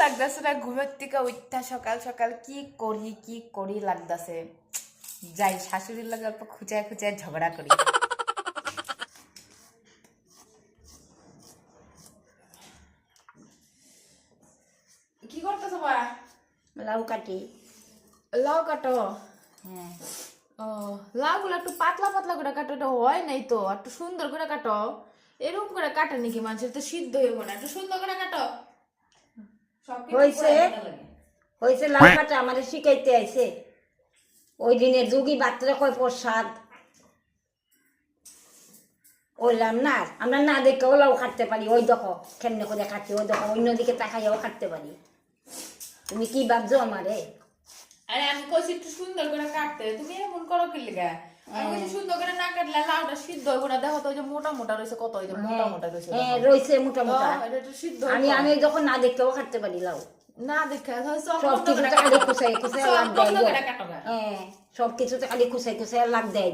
লাগতেছে না ঘুমের থেকে উঠা সকাল সকাল কি করি লাগতেছে যাই শাশুড়ির লাগে অল্প খুঁচায় খুঁচায় ঝগড়া করি কি করতেছো বা লাউ কাটি। লাউ কাটো হ্যাঁ ও লাউ গুলো একটু পাতলা পাতলা করে কাটো এটা হয় নাই তো একটু সুন্দর করে কাটো এরকম করে কাটে নাকি মানুষের তো সিদ্ধ হইব না একটু সুন্দর করে কাটো হয়েছে হয়েছে লাউ কাটা আমাদের শিখাইতে আইছে ওই দিনের যুগী বাচ্চারা কয় প্রসাদ ওইলাম না আমরা না দেখেও লাউ কাটতে পারি ওই দেখো কেমনে করে কাটছি ওই দেখো অন্যদিকে তাকাইয়াও কাটতে পারি তুমি কি ভাবছো আমারে আরে আমি কইছি একটু সুন্দর করে কাটতে তুমি এমন করো কি লাগা আমি কইছি সুন্দর করে না কাটলে লাউটা সিদ্ধ হইব না দেখো তো ওই যে মোটা মোটা রইছে কত ওই যে মোটা মোটা রইছে হ্যাঁ রয়েছে মোটা মোটা এটা একটু সিদ্ধ আমি আমি যখন না দেখতেও কাটতে পারি লাউ না দেখে সব কিছুতে খালি খুসাই খুসাই লাগ দেয় কাটো হ্যাঁ সব কিছুতে খালি খুসাই খুসাই লাগ দেয়